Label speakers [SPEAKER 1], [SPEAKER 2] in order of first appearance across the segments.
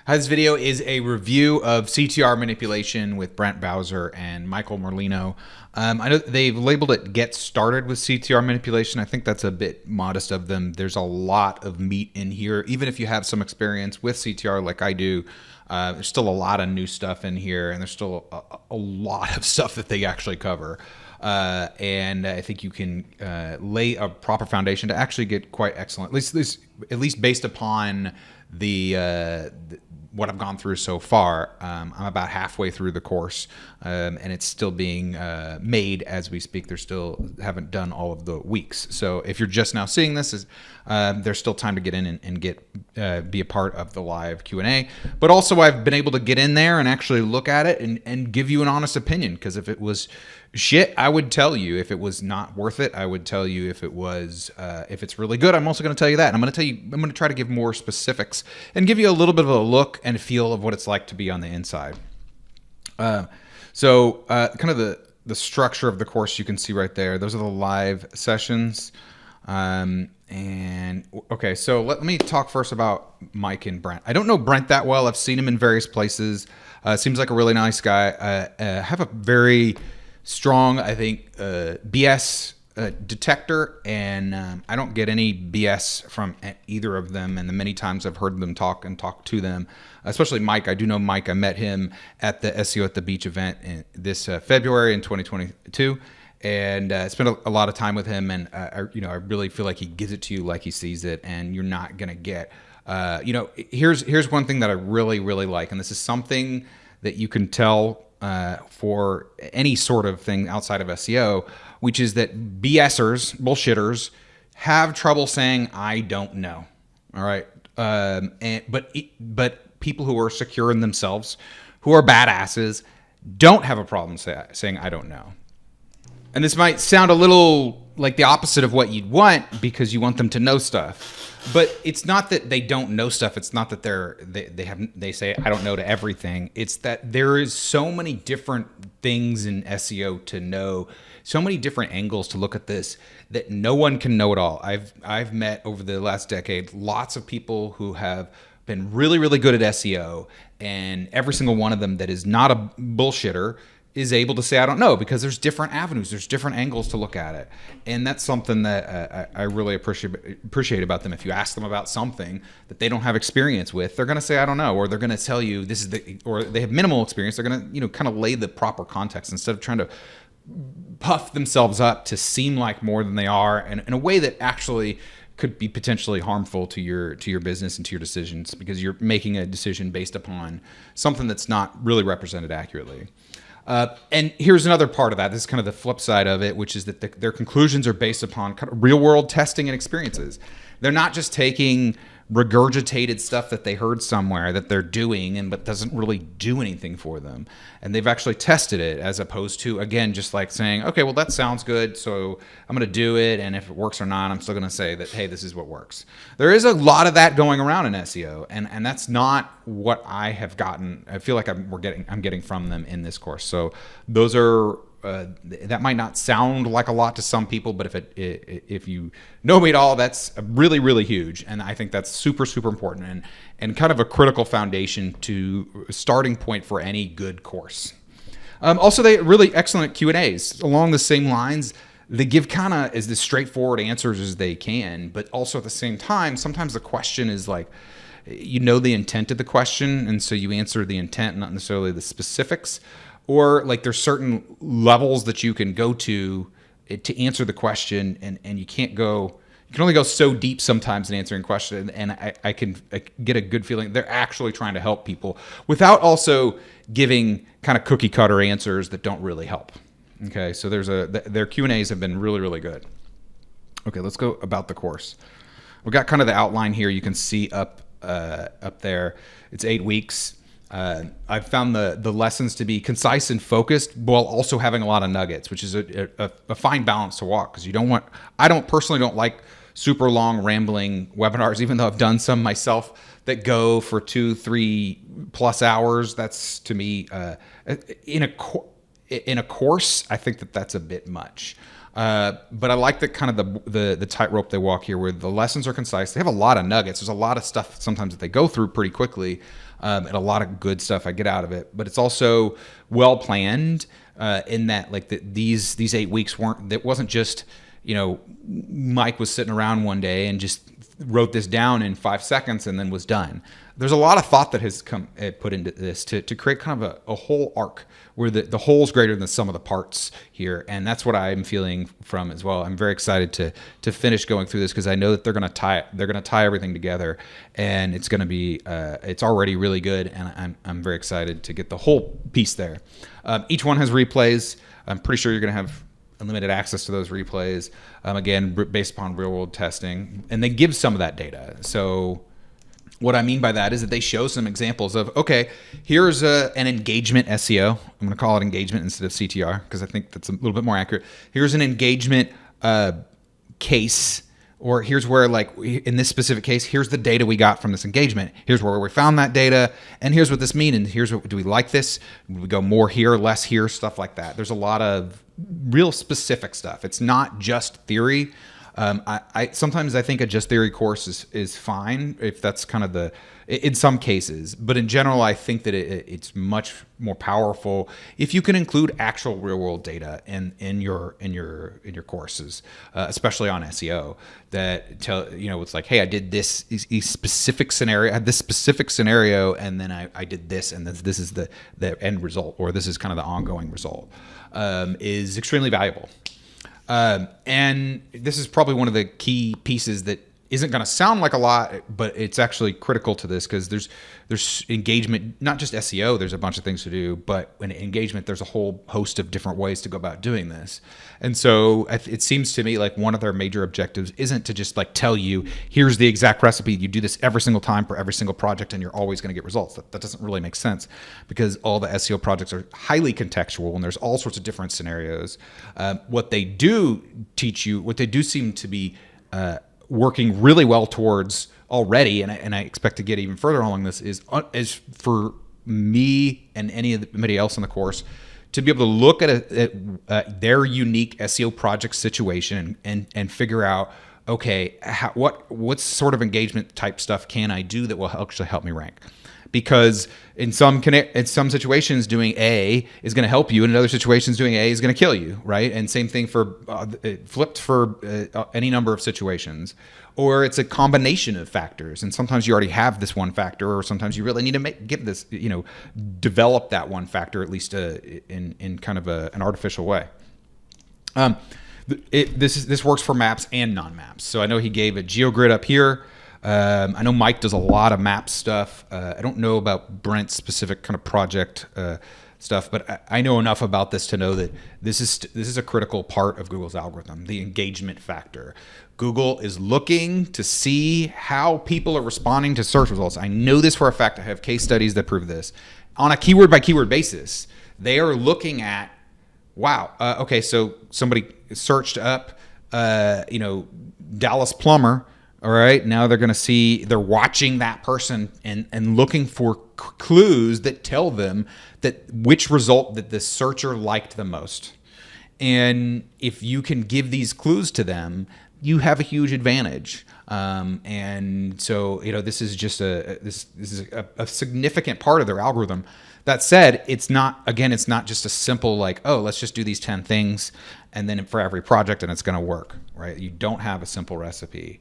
[SPEAKER 1] This video is a review of CTR Manipulation with Brent Bowser and Michael Merlino. I know they've labeled it Get Started with CTR Manipulation. I think that's a bit modest of them. There's a lot of meat in here. Even if you have some experience with CTR like I do, there's still a lot of new stuff in here, and there's still a lot of stuff that they actually cover. And I think you can lay a proper foundation to actually get quite excellent, at least based upon what I've gone through so far. I'm about halfway through the course, and it's still being made as we speak. They still haven't done all of the weeks. So if you're just now seeing this, there's still time to get in and be a part of the live Q&A. But also I've been able to get in there and actually look at it and give you an honest opinion, because if it was shit, I would tell you. If it was not worth it, I would tell you. If it was, if it's really good, I'm also going to tell you that. And I'm going to try to give more specifics and give you a little bit of a look and feel of what it's like to be on the inside. So kind of the structure of the course you can see right there. Those are the live sessions. And okay, so let me talk first about Mike and Brent. I don't know Brent that well. I've seen him in various places. Seems like a really nice guy. Have a very strong, I think, BS detector, and I don't get any BS from either of them. And the many times I've heard them talk to them, especially Mike. I do know Mike. I met him at the SEO at the Beach event this February in 2022, and spent a lot of time with him. And I really feel like he gives it to you like he sees it, and you're not gonna get. Here's one thing that I really like, and this is something that you can tell for any sort of thing outside of SEO, which is that BSers, bullshitters, have trouble saying I don't know. All right, but people who are secure in themselves, who are badasses, don't have a problem saying I don't know. And this might sound a little like the opposite of what you'd want, because you want them to know stuff. But it's not that they don't know stuff. It's not that they say I don't know to everything. It's that there is so many different things in SEO to know, so many different angles to look at this, that no one can know it all. I've met over the last decade lots of people who have been really good at SEO, and every single one of them that is not a bullshitter is able to say I don't know, because there's different avenues, there's different angles to look at it. And that's something that I really appreciate about them. If you ask them about something that they don't have experience with, they're going to say I don't know, or they're going to tell you this is or they have minimal experience. They're going to kind of lay the proper context instead of trying to puff themselves up to seem like more than they are, and in a way that actually could be potentially harmful to your business and to your decisions, because you're making a decision based upon something that's not really represented accurately. And here's another part of that. This is kind of the flip side of it, which is that their conclusions are based upon kind of real world testing and experiences. They're not just taking regurgitated stuff that they heard somewhere that they're doing but doesn't really do anything for them. And they've actually tested it, as opposed to, again, just like saying, okay, well, that sounds good, so I'm going to do it. And if it works or not, I'm still going to say that, hey, this is what works. There is a lot of that going around in SEO, and that's not what I have gotten. I feel like I'm getting from them in this course. So those are, that might not sound like a lot to some people, but if you know me at all, that's really huge. And I think that's super important and kind of a critical foundation to starting point for any good course. Also, they really excellent Q&As along the same lines. They give kind of as straightforward answers as they can, but also at the same time, sometimes the question is like, the intent of the question, and so you answer the intent, not necessarily the specifics. Or like there's certain levels that you can go to answer the question, and you can only go so deep sometimes in answering questions. And I can get a good feeling they're actually trying to help people without also giving kind of cookie cutter answers that don't really help. Okay, so their Q&As have been really good. Okay, let's go about the course. We've got kind of the outline here. You can see up there. It's 8 weeks. I've found the lessons to be concise and focused, while also having a lot of nuggets, which is a fine balance to walk, because I personally don't like super long rambling webinars, even though I've done some myself that go for 2-3+ hours. That's, to me, in a course, I think that's a bit much. But I like the kind of the tightrope they walk here, where the lessons are concise. They have a lot of nuggets. There's a lot of stuff sometimes that they go through pretty quickly, and a lot of good stuff I get out of it. But it's also well planned in that like these 8 weeks wasn't just, you know, Mike was sitting around one day and just wrote this down in 5 seconds and then was done. There's a lot of thought that has come put into this to create kind of a whole arc where the whole is greater than the sum of the parts here, and that's what I'm feeling from as well. I'm very excited to finish going through this because I know that they're going to tie everything together, and it's going to be it's already really good, and I'm very excited to get the whole piece there. Each one has replays. I'm pretty sure you're going to have unlimited access to those replays, again, based upon real world testing, and they give some of that data. So what I mean by that is that they show some examples of, okay, here's an engagement SEO. I'm going to call it engagement instead of CTR because I think that's a little bit more accurate. Here's an engagement case, or here's where, like in this specific case, here's the data we got from this engagement. Here's where we found that data, and here's what this means. And here's what, do we like this? Do we go more here, less here, stuff like that. There's a lot of real specific stuff. It's not just theory. I sometimes I think a just theory course is fine if that's kind of in some cases, but in general, I think that it's much more powerful if you can include actual real world data in your courses, especially on SEO. That it's like, hey, I did this specific scenario, I had this specific scenario, and then I did this, and this is the end result, or this is kind of the ongoing result, is extremely valuable. And this is probably one of the key pieces that isn't going to sound like a lot, but it's actually critical to this because there's engagement, not just SEO. There's a bunch of things to do, but in engagement, there's a whole host of different ways to go about doing this. And so it seems to me like one of their major objectives isn't to just like tell you, here's the exact recipe. You do this every single time for every single project, and you're always going to get results. That doesn't really make sense because all the SEO projects are highly contextual, and there's all sorts of different scenarios. What they do teach you, what they do seem to be working really well towards already, and I expect to get even further along this, is for me and anybody else in the course to be able to look at their unique SEO project situation and figure out, okay, what sort of engagement type stuff can I do that will actually help me rank? Because in some situations, doing A is going to help you, and in other situations, doing A is going to kill you, right? And same thing for flipped for any number of situations, or it's a combination of factors. And sometimes you already have this one factor, or sometimes you really need to develop that one factor, at least in kind of an artificial way. This works for maps and non-maps. So I know he gave a GeoGrid up here. I know Mike does a lot of map stuff. I don't know about Brent's specific kind of project stuff, but I know enough about this to know that this is a critical part of Google's algorithm, the engagement factor. Google is looking to see how people are responding to search results. I know this for a fact. I have case studies that prove this. On a keyword by keyword basis, they are looking at, wow, okay, so somebody searched up, Dallas plumber. All right, now they're watching that person and looking for clues that tell them that which result that the searcher liked the most. And if you can give these clues to them, you have a huge advantage. And so, this is just this is a significant part of their algorithm. That said, it's not just a simple like, oh, let's just do these 10 things and then for every project and it's going to work, right? You don't have a simple recipe.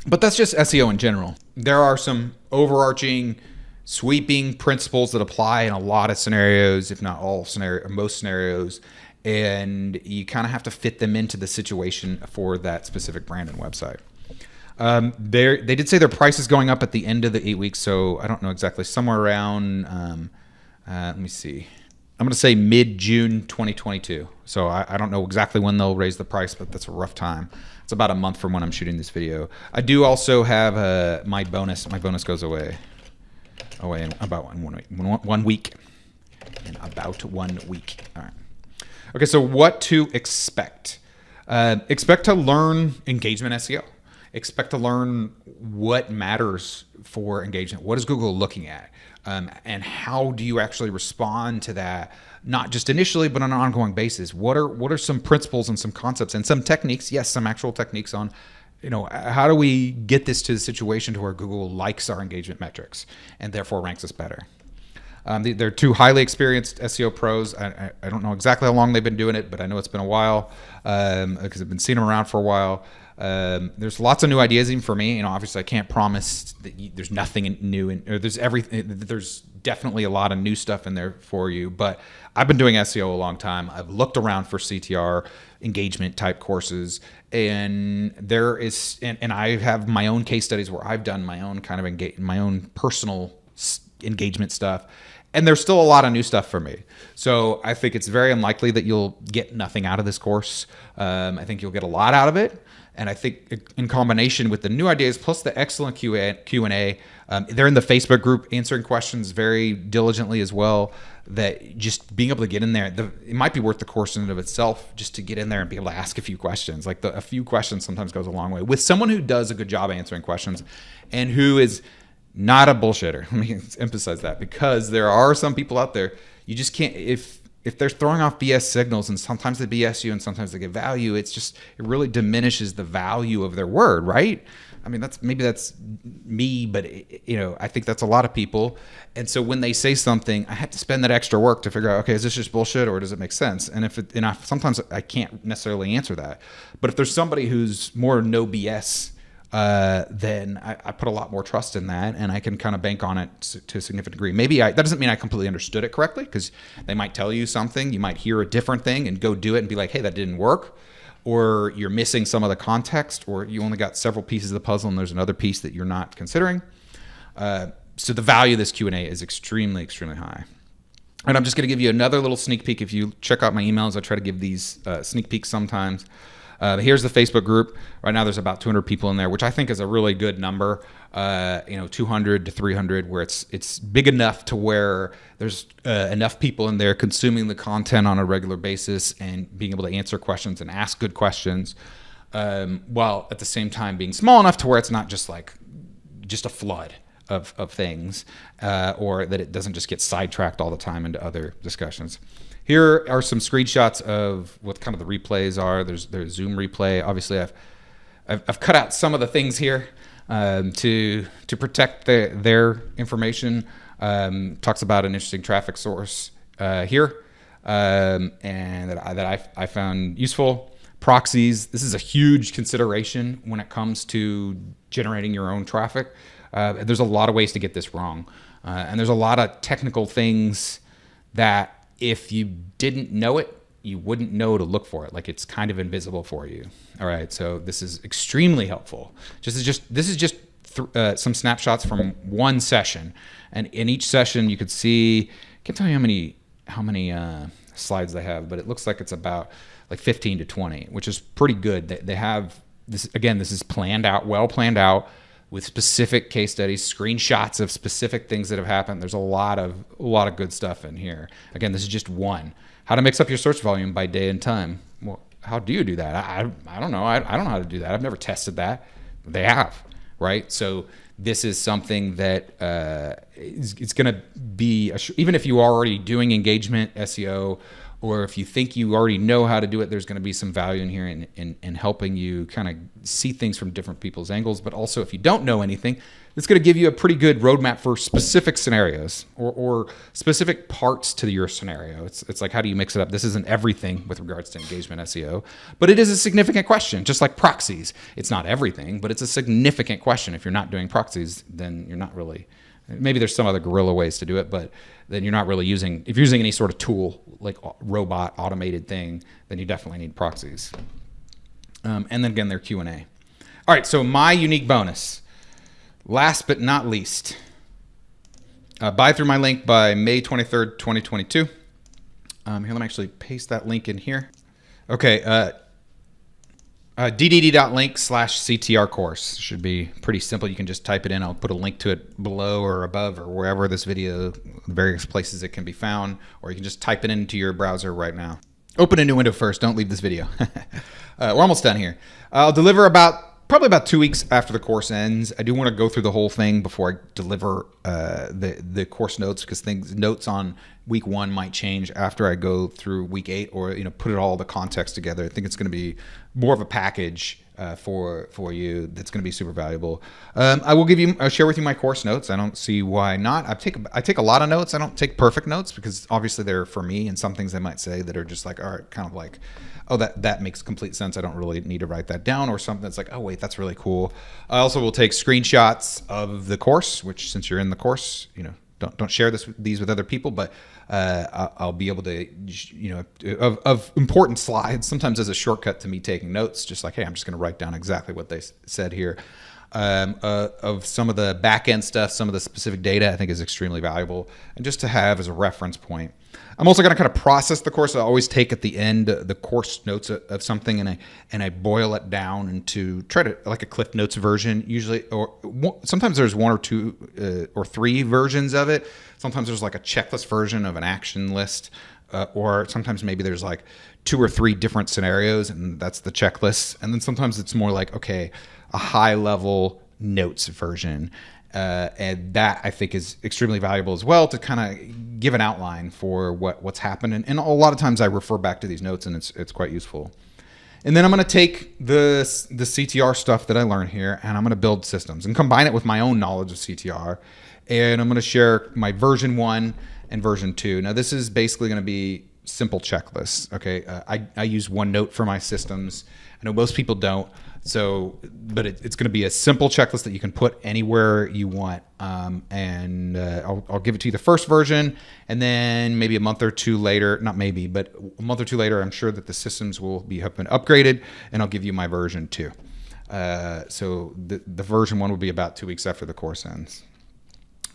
[SPEAKER 1] But that's just SEO in general. There are some overarching, sweeping principles that apply in a lot of scenarios, if not all most scenarios, and you kind of have to fit them into the situation for that specific brand and website. They did say their price is going up at the end of the 8 weeks, so I don't know exactly. Somewhere around, let me see. I'm going to say mid-June 2022. So I don't know exactly when they'll raise the price, but that's a rough time. It's about a month from when I'm shooting this video. I do also have my bonus. My bonus goes away in about 1 week. In about 1 week. All right. Okay, so what to expect? Expect to learn engagement SEO. expect to learn what matters for engagement. What is Google looking at? And how do you actually respond to that? Not just initially, but on an ongoing basis. What are some principles and some concepts and some techniques? Yes, some actual techniques on, how do we get this to the situation to where Google likes our engagement metrics and therefore ranks us better? They're two highly experienced SEO pros. I don't know exactly how long they've been doing it, but I know it's been a while because I've been seeing them around for a while. There's lots of new ideas even for me. Obviously I can't promise that there's nothing new or there's everything. There's definitely a lot of new stuff in there for you, but I've been doing SEO a long time. I've looked around for CTR engagement type courses, and there is, and I have my own case studies where I've done my own kind of my own personal engagement stuff. And there's still a lot of new stuff for me. So I think it's very unlikely that you'll get nothing out of this course. I think you'll get a lot out of it. And I think in combination with the new ideas, plus the excellent Q&A, they're in the Facebook group answering questions very diligently as well, that just being able to get in there, it might be worth the course in and of itself just to get in there and be able to ask a few questions. Like a few questions sometimes goes a long way with someone who does a good job answering questions and who is not a bullshitter. Let me emphasize that, because there are some people out there, you just can't, if they're throwing off BS signals, and sometimes they BS you and sometimes they give value, it really diminishes the value of their word, right? I mean, that's me, but I think that's a lot of people. And so when they say something, I have to spend that extra work to figure out, okay, is this just bullshit or does it make sense? And sometimes I can't necessarily answer that. But if there's somebody who's more no BS, then I put a lot more trust in that, and I can kind of bank on it to a significant degree. That doesn't mean I completely understood it correctly, because they might tell you something, you might hear a different thing and go do it and be like, hey, that didn't work, or you're missing some of the context, or you only got several pieces of the puzzle and there's another piece that you're not considering. So the value of this Q&A is extremely, extremely high. And I'm just going to give you another little sneak peek. If you check out my emails, I try to give these sneak peeks sometimes. Here's the Facebook group. Right now there's about 200 people in there, which I think is a really good number. 200 to 300, where it's big enough to where there's enough people in there consuming the content on a regular basis and being able to answer questions and ask good questions, while at the same time being small enough to where it's not just a flood of things, or that it doesn't just get sidetracked all the time into other discussions. Here are some screenshots of what kind of the replays are. There's Zoom replay. Obviously, I've cut out some of the things here to protect their information. Talks about an interesting traffic source here, and that I found useful. Proxies. This is a huge consideration when it comes to generating your own traffic. There's a lot of ways to get this wrong, and there's a lot of technical things that, if you didn't know it, you wouldn't know to look for it. Like, it's kind of invisible for you. All right, so this is extremely helpful. This is just some snapshots from one session, and in each session you could see. I can't tell you how many slides they have, but it looks like it's about like 15 to 20, which is pretty good. They have this again. This is planned out, well planned out, with specific case studies, screenshots of specific things that have happened. There's a lot of good stuff in here. Again, this is just one. How to mix up your search volume by day and time. Well, how do you do that? I don't know. I don't know how to do that. I've never tested that. They have, right? So this is something that it's going to be, even if you are already doing engagement SEO, or if you think you already know how to do it, there's going to be some value in here in helping you kind of see things from different people's angles. But also, if you don't know anything, it's going to give you a pretty good roadmap for specific scenarios or specific parts to your scenario. It's like, how do you mix it up? This isn't everything with regards to engagement SEO, but it is a significant question, just like proxies. It's not everything, but it's a significant question. If you're not doing proxies, then you're not really... Maybe there's some other guerrilla ways to do it, but then you're not really using, if you're using any sort of tool, like robot automated thing, then you definitely need proxies. And then again, their Q&A. All right, so my unique bonus, last but not least, buy through my link by May 23rd, 2022. Here, let me actually paste that link in here. Okay, ddd.link/CTR course. Should be pretty simple. You can just type it in. I'll put a link to it below or above or wherever this video, various places it can be found, or you can just type it into your browser right now. Open a new window first. Don't leave this video. We're almost done here. I'll deliver about probably about 2 weeks after the course ends. I do want to go through the whole thing before I deliver the course notes, because notes on week 1 might change after I go through week 8, or put it all the context together. I think it's going to be more of a package for you that's going to be super valuable. I will share with you my course notes. I don't see why not. I take a lot of notes. I don't take perfect notes, because obviously they're for me, and some things I might say that are just like, all right, kind of like, oh, that makes complete sense. I don't really need to write that down, or something that's like, oh wait, that's really cool. I also will take screenshots of the course, which, since you're in the course, don't share these with other people, but I'll be able to, of important slides, sometimes as a shortcut to me taking notes, just like, hey, I'm just going to write down exactly what they said here. Of some of the back end stuff, some of the specific data, I think is extremely valuable, and just to have as a reference point. I'm also going to kind of process the course. I always take at the end the course notes of something, and I boil it down into like a Cliff Notes version usually, or sometimes there's 1 or 2 or 3 versions of it. Sometimes there's like a checklist version of an action list, or sometimes maybe there's like 2 or 3 different scenarios, and that's the checklist. And then sometimes it's more like, okay, a high level notes version. And that I think is extremely valuable as well, to kind of give an outline for what's happened. And a lot of times I refer back to these notes, and it's quite useful. And then I'm going to take the CTR stuff that I learned here, and I'm going to build systems and combine it with my own knowledge of CTR. And I'm going to share my version 1 and version 2. Now, this is basically going to be simple checklists. Okay. I use OneNote for my systems. I know most people don't. But it's going to be a simple checklist that you can put anywhere you want. And I'll give it to you the first version, and then maybe a month or 2 later, not maybe, but a month or 2 later, I'm sure that the systems will have been upgraded, and I'll give you my version 2. So the version 1 will be about 2 weeks after the course ends.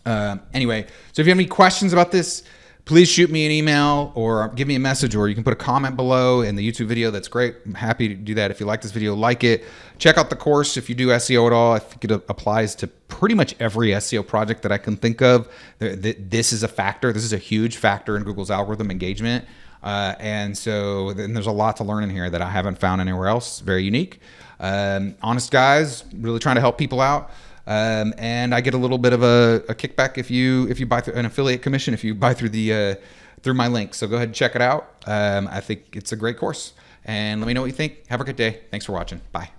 [SPEAKER 1] Anyway, so if you have any questions about this, please shoot me an email or give me a message, or you can put a comment below in the YouTube video. That's great. I'm happy to do that. If you like this video, like it. Check out the course if you do SEO at all. I think it applies to pretty much every SEO project that I can think of. This is a factor. This is a huge factor in Google's algorithm engagement. And so then there's a lot to learn in here that I haven't found anywhere else. Very unique. Honest guys, really trying to help people out. And I get a little bit of a kickback if you buy through an affiliate commission, if you buy through through my link. So go ahead and check it out. I think it's a great course, and let me know what you think. Have a good day. Thanks for watching. Bye.